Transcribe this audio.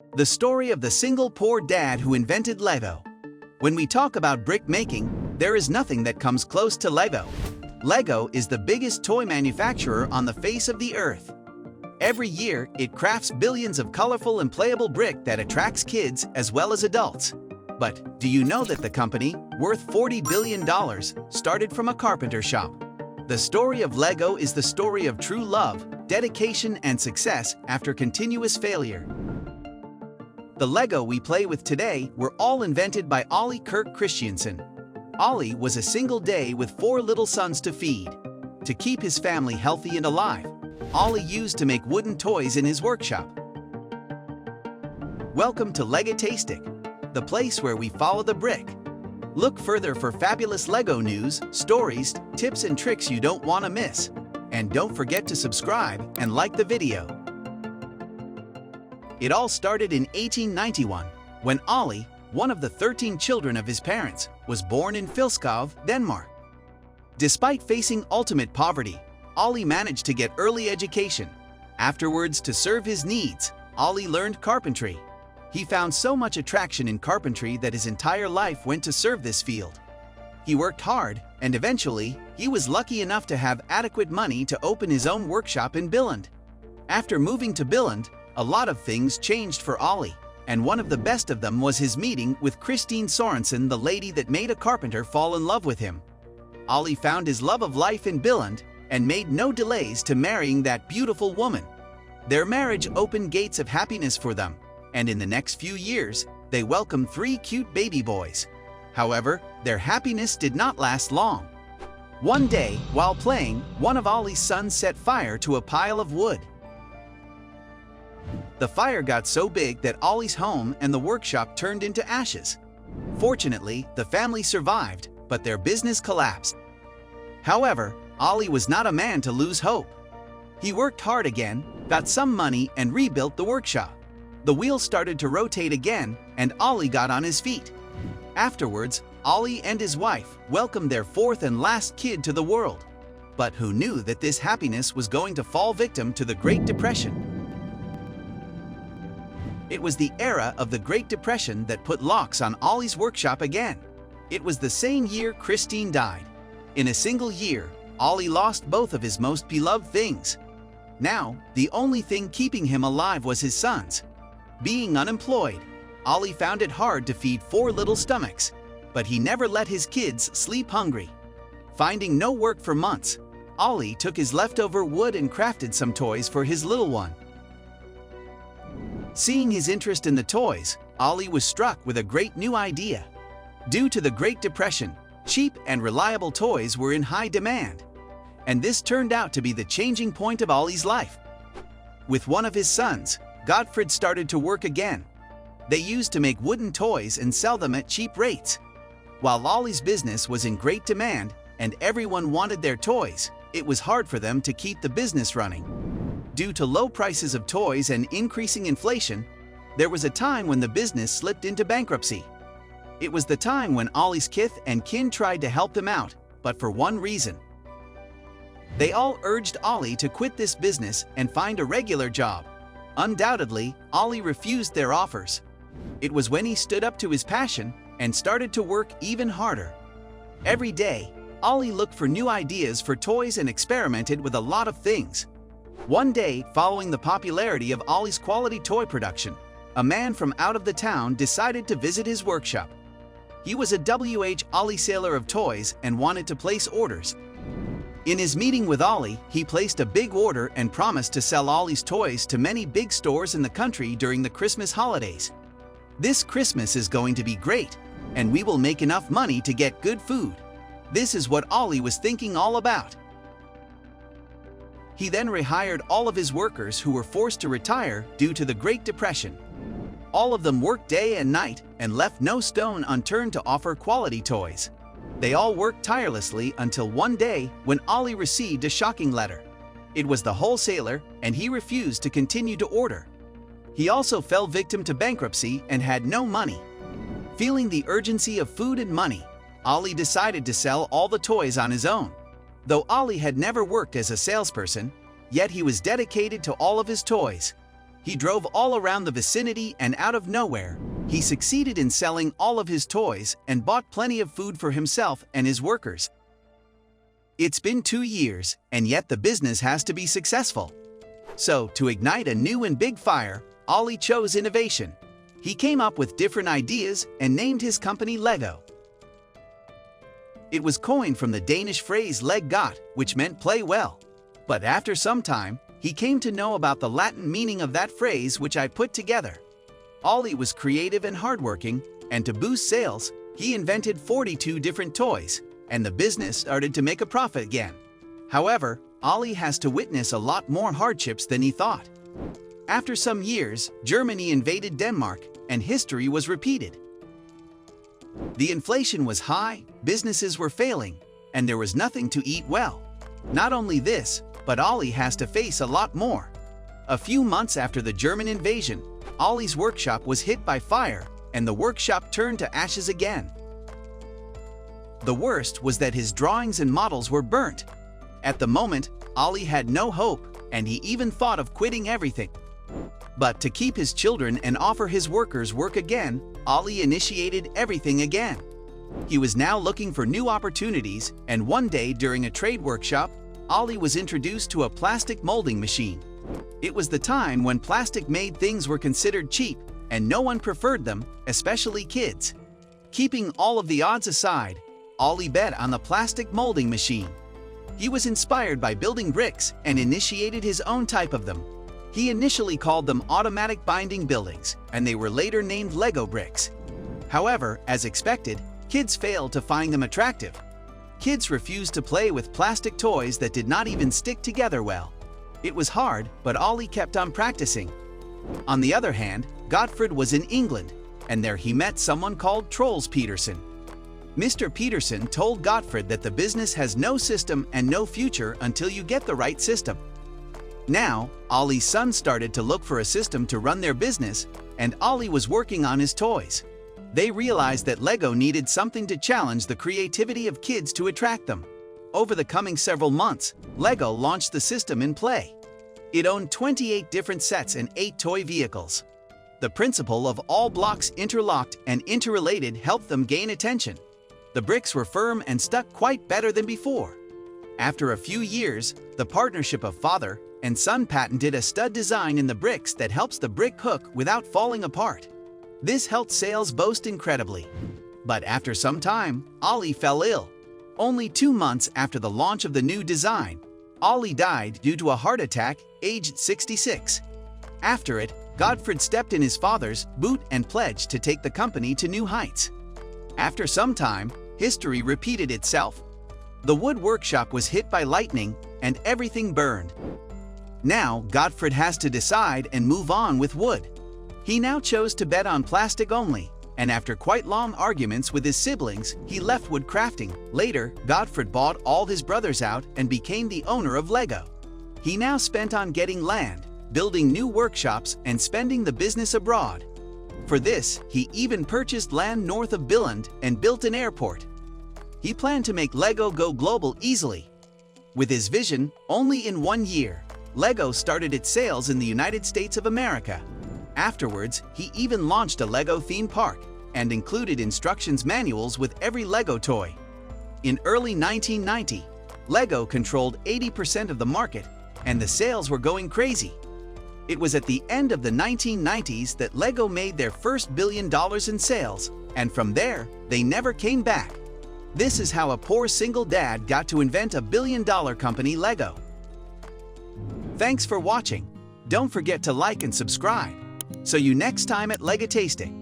The story of the single poor dad who invented Lego. When we talk about brick making, there is nothing that comes close to Lego. Lego is the biggest toy manufacturer on the face of the earth. Every year, it crafts billions of colorful and playable brick that attracts kids as well as adults. But do you know that the company, worth $40 billion, started from a carpenter shop? The story of Lego is the story of true love, dedication, and success after continuous failure. The Lego we play with today were all invented by Ollie Kirk Christiansen. Ollie was a single day with 4 little sons to feed. To keep his family healthy and alive, Ollie used to make wooden toys in his workshop. Welcome to Legotastic, the place where we follow the brick. Look further for fabulous Lego news, stories, tips and tricks you don't want to miss. And don't forget to subscribe and like the video. It all started in 1891, when Ollie, one of the 13 children of his parents, was born in Filskov, Denmark. Despite facing ultimate poverty, Ollie managed to get early education. Afterwards, to serve his needs, Ollie learned carpentry. He found so much attraction in carpentry that his entire life went to serve this field. He worked hard, and eventually, he was lucky enough to have adequate money to open his own workshop in Billund. After moving to Billund, a lot of things changed for Ollie, and one of the best of them was his meeting with Christine Sorensen, the lady that made a carpenter fall in love with him. Ollie found his love of life in Billund and made no delays to marrying that beautiful woman. Their marriage opened gates of happiness for them, and in the next few years, they welcomed 3 cute baby boys. However, their happiness did not last long. One day, while playing, one of Ollie's sons set fire to a pile of wood. The fire got so big that Ollie's home and the workshop turned into ashes. Fortunately, the family survived, but their business collapsed. However, Ollie was not a man to lose hope. He worked hard again, got some money, and rebuilt the workshop. The wheels started to rotate again, and Ollie got on his feet. Afterwards, Ollie and his wife welcomed their 4th and last kid to the world. But who knew that this happiness was going to fall victim to the Great Depression? It was the era of the Great Depression that put locks on Ollie's workshop again. It was the same year Christine died. In a single year, Ollie lost both of his most beloved things. Now, the only thing keeping him alive was his sons. Being unemployed, Ollie found it hard to feed 4 little stomachs, but he never let his kids sleep hungry. Finding no work for months, Ollie took his leftover wood and crafted some toys for his little one. Seeing his interest in the toys, Ollie was struck with a great new idea. Due to the Great Depression, cheap and reliable toys were in high demand. And this turned out to be the changing point of Ollie's life. With one of his sons, Gottfried started to work again. They used to make wooden toys and sell them at cheap rates. While Ollie's business was in great demand and everyone wanted their toys, it was hard for them to keep the business running. Due to low prices of toys and increasing inflation, there was a time when the business slipped into bankruptcy. It was the time when Ollie's kith and kin tried to help them out, but for one reason. They all urged Ollie to quit this business and find a regular job. Undoubtedly, Ollie refused their offers. It was when he stood up to his passion and started to work even harder. Every day, Ollie looked for new ideas for toys and experimented with a lot of things. One day, following the popularity of Ollie's quality toy production, a man from out of the town decided to visit his workshop. He was a Ollie seller of toys and wanted to place orders. In his meeting with Ollie, he placed a big order and promised to sell Ollie's toys to many big stores in the country during the Christmas holidays. This Christmas is going to be great, and we will make enough money to get good food. This is what Ollie was thinking all about. He then rehired all of his workers who were forced to retire due to the Great Depression. All of them worked day and night and left no stone unturned to offer quality toys. They all worked tirelessly until one day when Ollie received a shocking letter. It was the wholesaler, and he refused to continue to order. He also fell victim to bankruptcy and had no money. Feeling the urgency of food and money, Ollie decided to sell all the toys on his own. Though Ollie had never worked as a salesperson, yet he was dedicated to all of his toys. He drove all around the vicinity, and out of nowhere, he succeeded in selling all of his toys and bought plenty of food for himself and his workers. It's been 2 years, and yet the business has to be successful. So, to ignite a new and big fire, Ollie chose innovation. He came up with different ideas and named his company Lego. It was coined from the Danish phrase leg godt, which meant play well. But after some time, he came to know about the Latin meaning of that phrase, which I put together. Ollie was creative and hardworking, and to boost sales, he invented 42 different toys, and the business started to make a profit again. However, Ollie has to witness a lot more hardships than he thought. After some years, Germany invaded Denmark, and history was repeated. The inflation was high, businesses were failing, and there was nothing to eat well. Not only this, but Ollie has to face a lot more. A few months after the German invasion, Ollie's workshop was hit by fire, and the workshop turned to ashes again. The worst was that his drawings and models were burnt. At the moment, Ollie had no hope, and he even thought of quitting everything. But to keep his children and offer his workers work again, Ollie initiated everything again. He was now looking for new opportunities, and one day during a trade workshop, Ollie was introduced to a plastic molding machine. It was the time when plastic-made things were considered cheap, and no one preferred them, especially kids. Keeping all of the odds aside, Ollie bet on the plastic molding machine. He was inspired by building bricks and initiated his own type of them. He initially called them automatic binding buildings, and they were later named Lego bricks. However, as expected, kids failed to find them attractive. Kids refused to play with plastic toys that did not even stick together well. It was hard, but Ollie kept on practicing. On the other hand, Gottfried was in England, and there he met someone called Troels Peterson. Mr. Peterson told Gottfried that the business has no system and no future until you get the right system. Now, Ollie's son started to look for a system to run their business, and Ollie was working on his toys. They realized that Lego needed something to challenge the creativity of kids to attract them. Over the coming several months, Lego launched the system in play. It owned 28 different sets and 8 toy vehicles. The principle of all blocks interlocked and interrelated helped them gain attention. The bricks were firm and stuck quite better than before. After a few years, the partnership of father and son patented a stud design in the bricks that helps the brick hook without falling apart. This helped sales boost incredibly. But after some time, Ollie fell ill. Only 2 months after the launch of the new design, Ollie died due to a heart attack, aged 66. After it, Gottfried stepped in his father's boot and pledged to take the company to new heights. After some time, history repeated itself. The wood workshop was hit by lightning, and everything burned. Now, Gottfried has to decide and move on with wood. He now chose to bet on plastic only, and after quite long arguments with his siblings, he left wood crafting. Later, Gottfried bought all his brothers out and became the owner of Lego. He now spent on getting land, building new workshops, and spending the business abroad. For this, he even purchased land north of Billund and built an airport. He planned to make Lego go global easily. With his vision, only in 1 year, Lego started its sales in the United States of America. Afterwards, he even launched a Lego theme park and included instructions manuals with every Lego toy. In early 1990, Lego controlled 80% of the market, and the sales were going crazy. It was at the end of the 1990s that Lego made their first $1 billion in sales, and from there, they never came back. This is how a poor single dad got to invent a billion-dollar company, Lego. Thanks for watching. Don't forget to like and subscribe. See you next time at Lego Tasting.